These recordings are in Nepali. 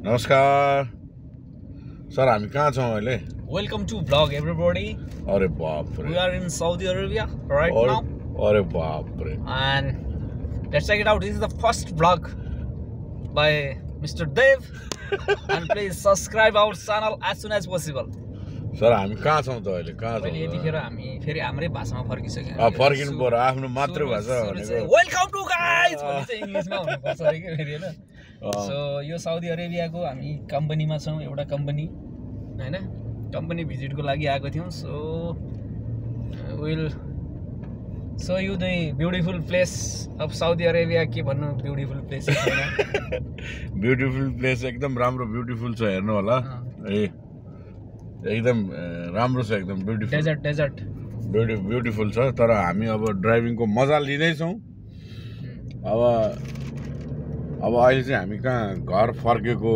नमस्कार सर, हामी कहाँ छौँ अहिले? Welcome to vlog everybody. अरे बाप रे, We are in Saudi Arabia right now. अरे बाप रे, And let's check it out. This is the first vlog by Mr. Dev. And please subscribe our channel as soon as possible. Sir हामी कहाँ छौँ त अहिले? कहाँ छौँ? अहिले यतिखेर हामी फेरि हाम्रै भाषामा फर्किसक्यौँ। फर्किनु पर्यो, आफ्नो मातृभाषा भनेको। वेलकम टु गाइज भन्ने चाहिँ इङ्ग्लिसमा हुनुपर्छ अरे के फेरि हैन। सो यो साउदी अरेबियाको हामी कम्पनीमा छौँ, एउटा कम्पनी हैन, कम्पनी भिजिटको लागि आएको थियौँ। So we'll show you the beautiful place of Saudi Arabia. के भन्नु, ब्युटिफुल प्लेस छैन। ब्युटिफुल प्लेस एकदम राम्रो ब्युटिफुल छ, हेर्नु होला। ए एकदम राम्रो छ, एकदम ब्युटिफुल डेजर्ट ब्युटिफुल छ। तर हामी अब ड्राइभिङको मजा लिँदैछौँ। अब अहिले चाहिँ हामी कहाँ घर फर्केको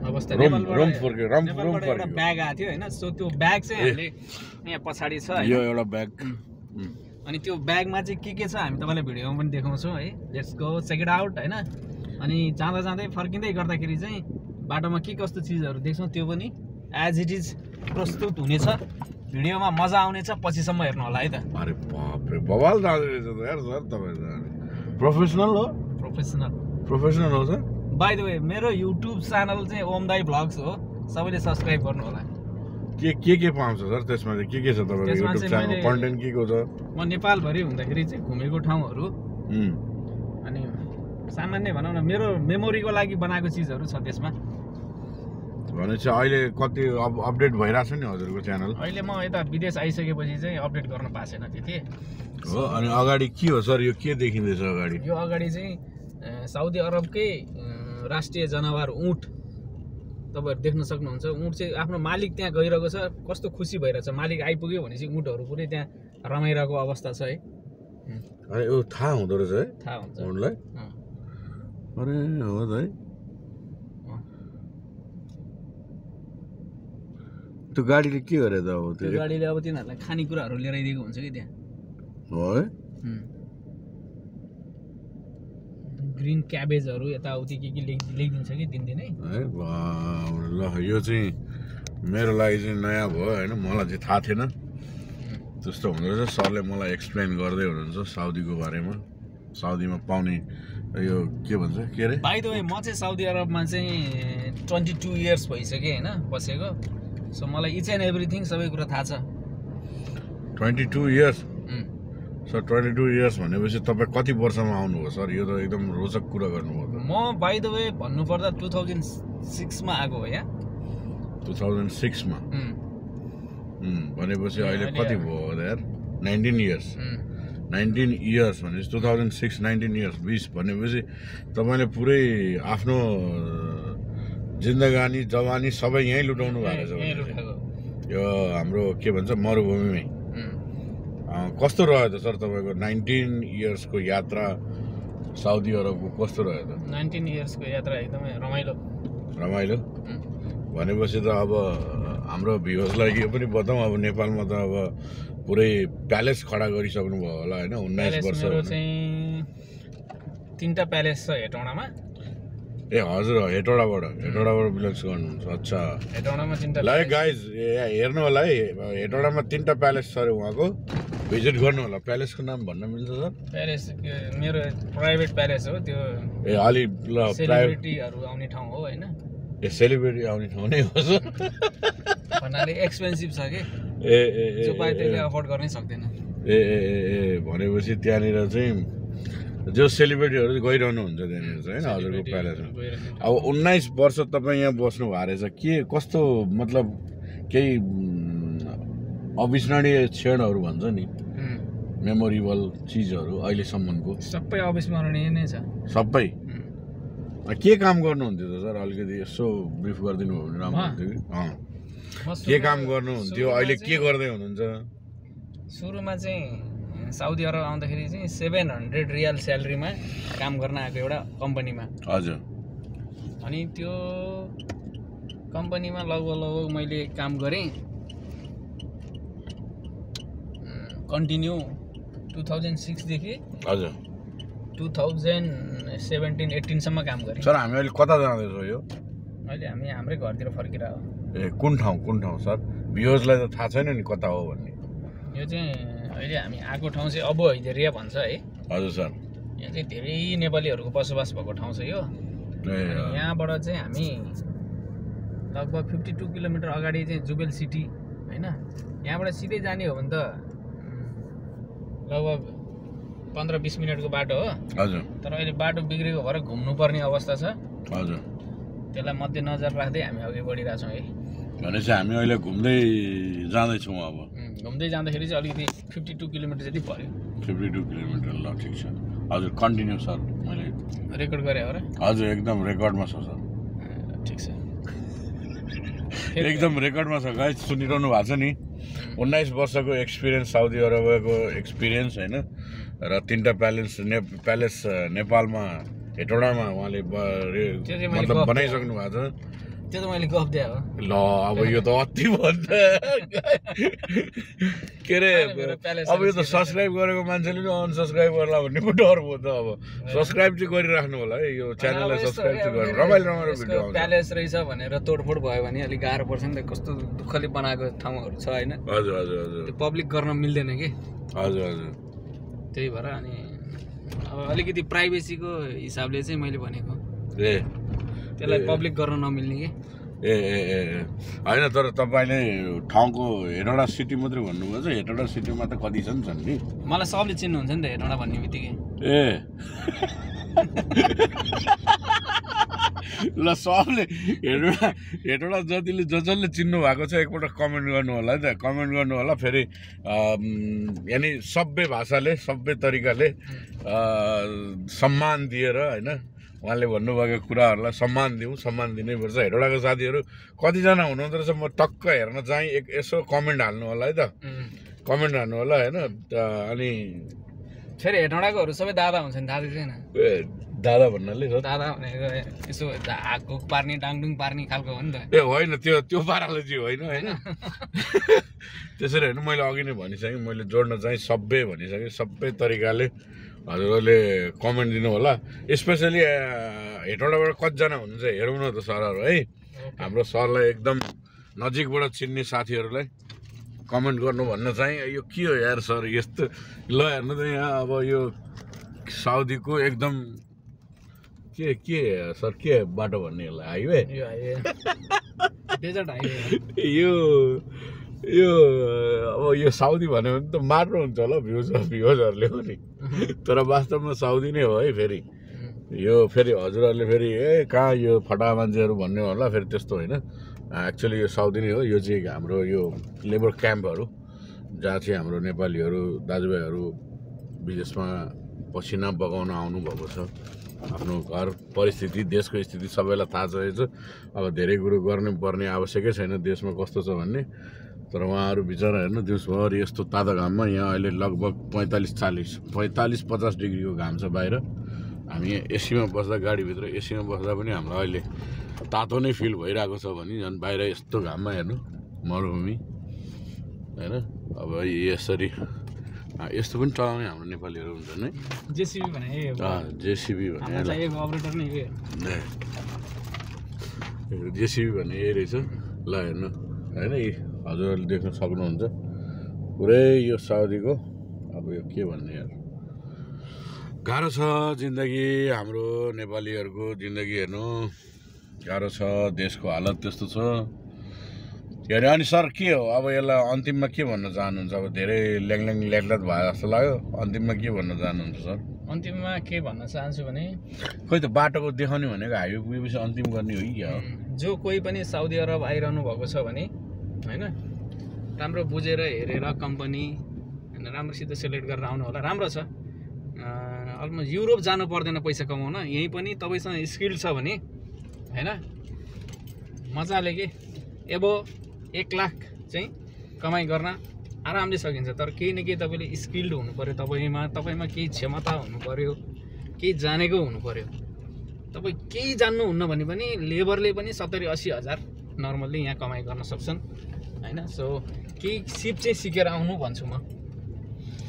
अवस्था, रुम फर्क्यो। एउटा ब्याग आएको थियो हैन। सो त्यो ब्याग चाहिँ हामीले यहाँ पछाडि छ, यो एउटा ब्याग। अनि त्यो ब्यागमा चाहिँ के छ हामी तपाईँलाई भिडियोमा पनि देखाउँछौँ है। Let's go check it out हैन। अनि जाँदा जाँदै फर्किँदै गर्दाखेरि चाहिँ बाटोमा के कस्तो चिजहरू देख्छौँ त्यो पनि एज इट इज प्रस्तुत हुनेछ। भिडियोमा मजा आउनेछ, पछिसम्म हेर्नु होला है त। अरे बाप रे, बवाल जाँदै रहेछ त यार सर। तपाईँ प्रोफेसनल हो? प्रोफेसनल हो सर। बाइ द वे मेरो युट्युब च्यानल चाहिँ ओम दाई भ्लग्स हो, सबैले सब्सक्राइब गर्नु होला। के पाउँछ सर त्यसमा चाहिँ? के छ तपाईँको युट्युब च्यानल कन्टेन्ट के को छ? म नेपालभरि हुँदाखेरि चाहिँ घुमेको ठाउँहरू अनि सामान्य भनौँ न मेरो मेमोरीको लागि बनाएको चिजहरू छ त्यसमा। भनेपछि अहिले कति अपडेट भइरहेछ नि हजुरको च्यानल? अहिले म यता विदेश आइसकेपछि चाहिँ अपडेट गर्न पाएको छैन त्यति हो। अनि अगाडि के हो सर? यो के देखिँदैछ अगाडि? यो अगाडि चाहिँ साउदी अरबकै राष्ट्रिय जनावर ऊँट तपाईँहरू देख्न सक्नुहुन्छ। ऊँट चाहिँ आफ्नो मालिक त्यहाँ गइरहेको छ, कस्तो खुसी भइरहेछ। मालिक आइपुग्यो भनेपछि ऊँटहरू पुरै त्यहाँ रमाइरहेको अवस्था छ है। अरे यो थाहा हुँदो रहेछ है? थाहा हुन्छ ऊँटलाई? अरे हो त है। त्यो गाडीले के गरे त? अब त्यो गाडीले अब तिनीहरूलाई खानेकुराहरू लिएर आइदिएको हुन्छ कि त्यहाँ। हो है। ग्रिन क्याबेजहरू यताउति के लेखिदिन्छ कि दिनदिनै है। ल यो चाहिँ मेरो लागि चाहिँ नयाँ भयो होइन, मलाई चाहिँ थाहा थिएन त्यस्तो हुँदो रहेछ। सरले मलाई एक्सप्लेन गर्दै हुनुहुन्छ साउदीको बारेमा, साउदीमा पाउने यो के भन्छ के अरे। बाइ द वे म चाहिँ साउदी अरबमा चाहिँ 22 इयर्स भइसक्यो होइन बसेको। सो मलाई इच एन्ड एभ्रिथिङ सबै कुरा थाहा छ। 22 इयर्स सर। 22 इयर्स भनेपछि तपाईँ कति वर्षमा आउनुभयो सर? यो त एकदम रोचक कुरा गर्नुभयो। म बाइ द वे भन्नुपर्दा 2006 मा आएको हो यहाँ। 2006 मा भनेपछि अहिले कति भयो यार? 19 इयर्स। 19 इयर्स भनेपछि 2006 19 इयर्स 20 भनेपछि तपाईँले पुरै आफ्नो जिन्दगानी जवानी सबै यहीँ लुटाउनु भएको छ। यो हाम्रो के भन्छ मरुभूमिमै। कस्तो रह्यो त सर तपाईँको 19 इयर्सको यात्रा साउदी अरबको? कस्तो रह्यो त? 19 इयर्सको यात्रा एकदमै रमाइलो भनेपछि त अब हाम्रो भ्युअर्सलाई यो पनि बताउँ, अब नेपालमा त अब पुरै प्यालेस खडा गरिसक्नु भयो होला होइन? 19 वर्ष चाहिँ 3टा प्यालेस छ हेटौडामा। ए हजुर, हेटौडाबाट बिलङ्स गर्नुहुन्छ? अच्छा, हेटौडामा 3टा। ल गाइज हेर्नु होला है, हेटौडामा 3टा प्यालेस छ अरे उहाँको, भिजिट गर्नु होला। प्यालेसको नाम भन्न मिल्छ सर? प्यालेस मेरो प्राइभेट प्यालेस हो त्यो। ए अलि ल सेलिब्रिटीहरू आउने ठाउँ हो होइन? ए सेलिब्रिटी आउने ठाउँ नै हो सर? भन्नाले एक्सपेन्सिभ छ कि ए जो पाए त्यसले अफोर्ड गर्नै सक्दैन। ए भनेपछि त्यहाँनिर चाहिँ जो सेलिब्रिटीहरू गइरहनु हुन्छ त्यहाँनिर चाहिँ होइन हजुरको प्यालेसमा। अब 19 वर्ष तपाईँ यहाँ बस्नु भएको रहेछ, के कस्तो मतलब केही अविस्मरणीय क्षणहरू भन्छ नि, मेमोरेबल चिजहरू अहिलेसम्मको? सबै अविस्मरणीय नै छ सबै। के काम गर्नुहुन्थ्यो त सर? अलिकति यसो ब्रिफ गरिदिनु हो भने राम्रो हुन्थ्यो कि। के काम गर्नुहुन्थ्यो, अहिले के गर्दै हुनुहुन्छ? सुरुमा चाहिँ साउदी अरब आउँदाखेरि चाहिँ 700 रियाल स्यालेरीमा काम गर्न आएको एउटा कम्पनीमा। हजुर। अनि त्यो कम्पनीमा लगभग मैले काम गरेँ कन्टिन्यू 2006 देखि। हजुर। 2017-18 सम्म काम गरेँ सर हामी अहिले कता जाँदैछौँ यो अहिले हामी हाम्रै घरतिर फर्किरह हो ए कुन ठाउँ सर भ्युजलाई त थाहा छैन नि कता हो भन्ने यो चाहिँ अहिले हामी आएको ठाउँ चाहिँ अबो हैदरिया भन्छ है हजुर सर यहाँ चाहिँ धेरै नेपालीहरूको बसोबास भएको ठाउँ छ यो यहाँबाट चाहिँ हामी लगभग 52 किलोमिटर अगाडि चाहिँ जुबेल सिटी हैन यहाँबाट सिधै जाने हो भने त लगभग 15-20 मिनटको बाटो हो हजुर तर अहिले बाटो बिग्रेको भएर घुम्नुपर्ने अवस्था छ हजुर त्यसलाई मध्यनजर राख्दै हामी अघि बढिरहेछौँ है भनेपछि हामी अहिले घुम्दै जाँदैछौँ अब घुम्दै जाँदाखेरि चाहिँ अलिकति 52 किलोमिटर जति पर्यो 52 किलोमिटर ल ठिक छ हजुर कन्टिन्यू सर मैले रेकर्ड गरेँ हो र हजुर एकदम रेकर्डमा छ सर ठिक छ एकदम रेकर्डमा छ गाइस सुनिरहनु भएको छ नि 19 वर्षको एक्सपिरियन्स साउदी अरबको एक्सपिरियन्स हैन र 3टा प्यालेस नेपालमा हेटौडामा उहाँले मतलब बनाइसक्नु भएको छ त्यो त मैले गफ दिए हो ल अब यो त अति भन्दा के अरे अब यो त सब्सक्राइब गरेको मान्छेले नि अनसब्सक्राइब गर्ला भन्ने पो डर भयो त अब सब्सक्राइब चाहिँ गरिराख्नु होला है यो च्यानललाई सब्सक्राइब चाहिँ गर्नु रमाइलो भिडियो आउँछ प्यालेस रहेछ भनेर तोडफोड भयो भने अलिक गाह्रो पर्छ नि त कस्तो दुःखले बनाएको ठाउँहरू छ हैन हजुर हजुर हजुर त्यो पब्लिक गर्न मिल्दैन के हजुर हजुर त्यही भएर अनि अब अलिकति प्राइभेसीको हिसाबले चाहिँ मैले भनेको ए त्यसलाई पब्लिक गर्न नमिल्ने के ए ए ए होइन तर तपाईँले ठाउँको हेटौडा सिटी मात्रै भन्नुभयो चाहिँ हेटौडा सिटीमा त कति छन् नि मलाई सबले चिन्नुहुन्छ नि त हेटौडा भन्ने बित्तिकै ए ल सबले हेटौडा जतिले जसले चिन्नु भएको छ एकपल्ट कमेन्ट गर्नु होला है त कमेन्ट गर्नु होला फेरि यानि सबै भाषाले सबै तरिकाले सम्मान दिएर होइन उहाँले भन्नुभएको कुराहरूलाई सम्मान दिउँ सम्मान दिनैपर्छ हेटौडाको साथीहरू कतिजना हुनुहुँदो रहेछ म टक्क हेर्न चाहिँ यसो कमेन्ट हाल्नु होला है त कमेन्ट हाल्नु होला होइन अनि फेरि हेटौडाकोहरू सबै दादा हुन्छ नि दादा छैन दादा भन्नाले दादा भनेको यसो हाकको पार्ने डाङडुङ पार्ने खालको हो नि त ए होइन त्यो पाराले चाहिँ होइन होइन त्यसरी होइन मैले अघि नै भनिसकेँ मैले जोड्न चाहिँ सबै भनिसकेँ सबै तरिकाले हजुरहरूले कमेन्ट दिनु होला स्पेसली हेटौडाबाट कतिजना हुनुहुन्छ हेरौँ न त सरहरू है हाम्रो सरलाई एकदम नजिकबाट चिन्ने साथीहरूलाई कमेन्ट गर्नु भन्न चाहिँ यो के हो यार सर यस्तो ल हेर्नु त यहाँ अब यो साउदीको एकदम के सर के बाटो भन्ने यसलाई हाइवे डेजर्ट हाइवे यो अब यो साउदी भन्यो भने त मार्नु हुन्छ होला भ्युजहरूले पनि तर वास्तवमा साउदी नै हो है फेरि यो फेरि हजुरहरूले फेरि कहाँ यो फटा मान्छेहरू भन्ने होला फेरि त्यस्तो होइन एक्चुअली यो साउदी नै हो यो चाहिँ हाम्रो यो लेबर क्याम्पहरू जहाँ चाहिँ हाम्रो नेपालीहरू दाजुभाइहरू विदेशमा पसिना बगाउन आउनुभएको छ आफ्नो घर परिस्थिति देशको स्थिति सबैलाई थाहा छ अब धेरै कुरो गर्नुपर्ने आवश्यकै छैन देशमा कस्तो छ भन्ने तर उहाँहरू बिचरा हेर्नु दिउँसभरि यस्तो तातो घाममा यहाँ अहिले लगभग 45-50 डिग्रीको घाम छ बाहिर हामी एसीमा बस्दा गाडीभित्र एसीमा बस्दा पनि हामीलाई अहिले तातो नै फिल भइरहेको छ भने झन् बाहिर यस्तो घाममा हेर्नु मरुभूमि होइन अब यसरी यस्तो पनि चलाउने हाम्रो नेपालीहरू हुन्छन् है जेसीबी भने जेसीबी भने जेसीबी भन्ने यही रहेछ ल हेर्नु होइन हजुरहरूले देख्न सक्नुहुन्छ पुरै यो साउदीको अब यो के भन्ने यार गाह्रो छ जिन्दगी हाम्रो नेपालीहरूको जिन्दगी हेर्नु गाह्रो छ देशको हालत त्यस्तो छ हेरे अनि सर के हो अब यसलाई अन्तिममा के भन्न चाहनुहुन्छ अब धेरै ल्याङल्याङ ल्याटलाट भयो जस्तो लाग्यो अन्तिममा के भन्न चाहनुहुन्छ सर अन्तिममा के भन्न चाहन्छु भने खोइ त बाटोको देखाउने भनेको हाइवे पुगेपछि अन्तिम गर्ने हो कि क्या हो जो कोही पनि साउदी अरब आइरहनु भएको छ भने होइन राम्रो बुझेर हेरेर कम्पनी होइन राम्रोसित सेलेक्ट गरेर आउनु होला राम्रो छ अलमोस्ट युरोप जानु पर्दैन पैसा कमाउन यहीँ पनि तपाईँसँग स्किल छ भने होइन मजाले के एबो 1 लाख चाहिँ कमाइ गर्न आरामले सकिन्छ तर केही न केही तपाईँले स्किल्ड हुनु पर्यो तपाईँमा केही क्षमता हुनु पर्यो केही जानेको हुनु पर्यो तपाईँ केही जान्नुहुन्न भने पनि लेबरले पनि 70-80 हजार नर्मल्ली यहाँ कमाइ गर्न सक्छन् होइन सो केही सिप चाहिँ सिकेर आउनु भन्छु म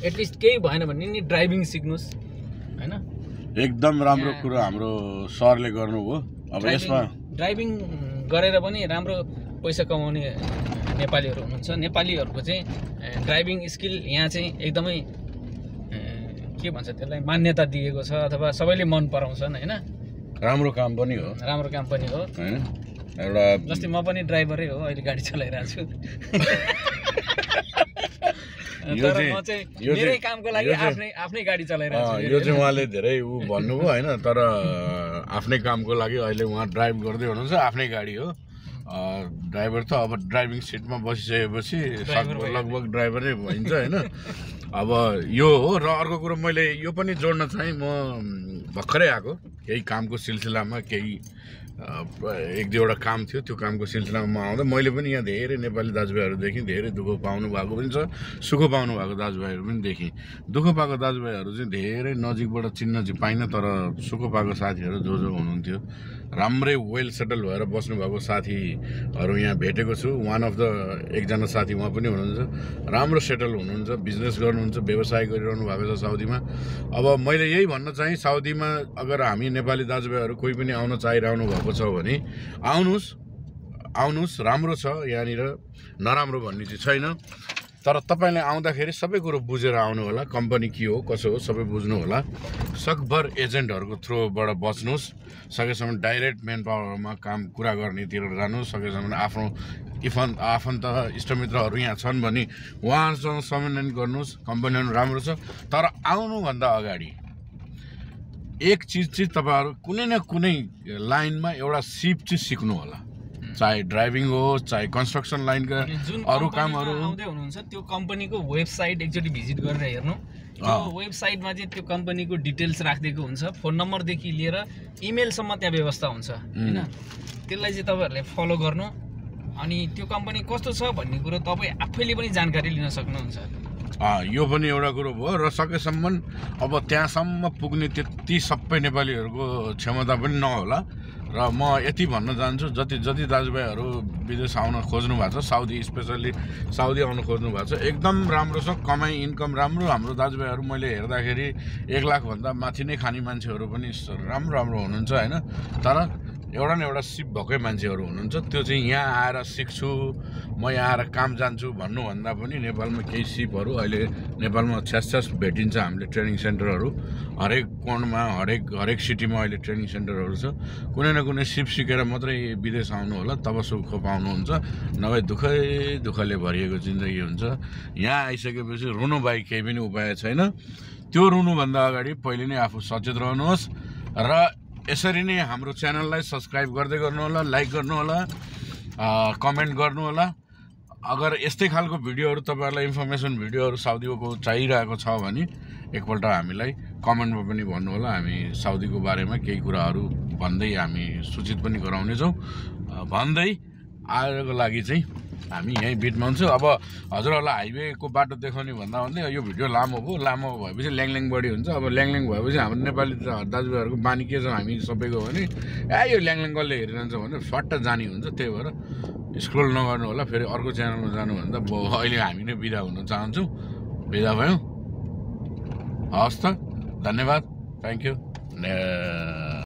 एटलिस्ट केही भएन भने नि ड्राइभिङ सिक्नुहोस् होइन एकदम राम्रो कुरो हाम्रो सरले गर्नुभयो। अब यसमा ड्राइभिङ गरेर पनि राम्रो पैसा कमाउने नेपालीहरू हुनुहुन्छ। नेपालीहरूको चाहिँ ड्राइभिङ स्किल यहाँ चाहिँ एकदमै के भन्छ त्यसलाई मान्यता दिएको छ अथवा सबैले मन पराउँछन् हैन। राम्रो काम पनि हो हैन, एउटा जस्तै म पनि ड्राइभरै हो, अहिले गाडी चलाइरहेको छु। तर म चाहिँ मेरै कामको लागि आफ्नै गाडी चलाइरहेको छु। यो चाहिँ उहाँले धेरै भन्नुभयो हैन, तर आफ्नै कामको लागि अहिले उहाँ ड्राइभ गर्दै हुनुहुन्छ, आफ्नै गाडी हो। ड्राइभर त अब ड्राइभिङ सिटमा बसिसकेपछि लगभग ड्राइभरै भइन्छ हैन। अब यो हो। र अर्को कुरो मैले यो पनि जोड्न चाहेँ, म भर्खरै आएको केही कामको सिलसिलामा, केही एक दुईवटा काम थियो, त्यो कामको सिलसिलामा म आउँदा मैले पनि यहाँ धेरै नेपाली दाजुभाइहरू देखेँ, धेरै दुःख पाउनु भएको पनि छ, सुख पाउनु भएको दाजुभाइहरू पनि देखेँ। दुःख पाएको दाजुभाइहरू चाहिँ धेरै नजिकबाट चिन्न चाहिँ पाइनँ, तर सुख पाएको साथीहरू जो हुनुहुन्थ्यो, राम्रै वेल सेटल भएर बस्नुभएको साथीहरू यहाँ भेटेको छु। वान अफ द एकजना साथी उहाँ पनि हुनुहुन्छ, राम्रो सेटल हुनुहुन्छ, बिजनेस गर्नुहुन्छ, व्यवसाय गरिरहनु भएको छ साउदीमा। अब मैले यही भन्न चाहेँ, साउदीमा अगर हामी नेपाली दाजुभाइहरू कोही पनि आउन चाहिरहनु भएको छ भने आउनुहोस्, राम्रो छ यहाँनिर, नराम्रो भन्ने चाहिँ छैन। तर तपाईँले आउँदाखेरि सबै कुरो बुझेर आउनु होला, कम्पनी के हो कसो हो सबै बुझ्नु होला। सकभर एजेन्टहरूको थ्रुबाट बच्नुहोस्, सकेसम्म डाइरेक्ट मेन पावरमा काम कुरा गर्नेतिर जानुहोस्, सकेसम्म आफ्नो आफन्त इष्टमित्रहरू यहाँ छन् भने उहाँहरूसँग समन्वय गर्नुहोस्। कम्पनीहरू राम्रो छ, तर आउनुभन्दा अगाडि एक चिज चाहिँ तपाईँहरू कुनै न कुनै लाइनमा एउटा सिप चाहिँ सिक्नु होला, चाहे ड्राइभिङ होस्, चाहे कन्स्ट्रक्सन लाइनका अरू कामहरू। आउँदै हुनुहुन्छ त्यो कम्पनीको वेबसाइट एकचोटि भिजिट गरेर हेर्नु। त्यो वेबसाइटमा चाहिँ त्यो कम्पनीको डिटेल्स राखिदिएको हुन्छ, फोन नम्बरदेखि लिएर इमेलसम्म त्यहाँ व्यवस्था हुन्छ हैन। त्यसलाई चाहिँ तपाईँहरूले फलो गर्नु, अनि त्यो कम्पनी कस्तो छ भन्ने कुरो तपाईँ आफैले पनि जानकारी लिन सक्नुहुन्छ। यो पनि एउटा कुरो भयो। र सकेसम्म अब त्यहाँसम्म पुग्ने त्यति सबै नेपालीहरूको क्षमता पनि नहोला। र म यति भन्न चाहन्छु, जति दाजुभाइहरू विदेश आउन खोज्नु भएको छ, साउदी स्पेसल्ली साउदी आउन खोज्नु भएको छ, एकदम राम्रो छ, कमाइ इन्कम राम्रो। हाम्रो दाजुभाइहरू मैले हेर्दाखेरि 1 लाखभन्दा माथि नै खाने मान्छेहरू पनि राम्रो हुनुहुन्छ हैन। तर एउटा न एउटा सिप भएकै मान्छेहरू हुनुहुन्छ, त्यो चाहिँ यहाँ आएर सिक्छु, म यहाँ आएर काम जान्छु भन्नुभन्दा पनि नेपालमा केही सिपहरू अहिले नेपालमा छ्यास भेटिन्छ। हामीले ट्रेनिङ सेन्टरहरू हरेक कोणमा, हरेक सिटीमा अहिले ट्रेनिङ सेन्टरहरू छ। कुनै न कुनै सिप सिकेर मात्रै विदेश आउनु होला, तब सुख पाउनुहुन्छ, नभए दुःखले भरिएको जिन्दगी हुन्छ। यहाँ आइसकेपछि रुनु बाहेक केही पनि उपाय छैन। त्यो रुनुभन्दा अगाडि पहिले नै आफू सचेत रहनुहोस् र यसरी नै हाम्रो च्यानललाई सब्सक्राइब गर्दै गर्नुहोला, लाइक गर्नुहोला, कमेन्ट गर्नुहोला। अगर यस्तै खालको भिडियोहरू तपाईँहरूलाई इन्फर्मेसन भिडियोहरू साउदीको चाहिरहेको छ भने एकपल्ट हामीलाई कमेन्टमा पनि भन्नुहोला। हामी साउदीको बारेमा केही कुराहरू भन्दै हामी सूचित पनि गराउनेछौँ। भन्दै आजको लागि चाहिँ हामी यहीँ बिटमा हुन्छौँ। अब हजुरहरूलाई हाइवेको बाटो देखाउने भन्दै यो भिडियो लामो भयो, लामो भएपछि ल्याङल्याङ बढी हुन्छ। अब ल्याङल्याङ भएपछि हाम्रो नेपाली दाजुभाइहरूको बानी के छ हामी सबैको भने यो ल्याङल्याङ कसले हेरिरहन्छ भनेर फट्ट जाने हुन्छ। त्यही भएर स्क्रोल नगर्नु होला, फेरि अर्को च्यानलमा जानुभन्दा अहिले हामी नै बिदा हुन चाहन्छौँ। बिदा भयौँ, हवस् त, धन्यवाद, थ्याङ्क यू।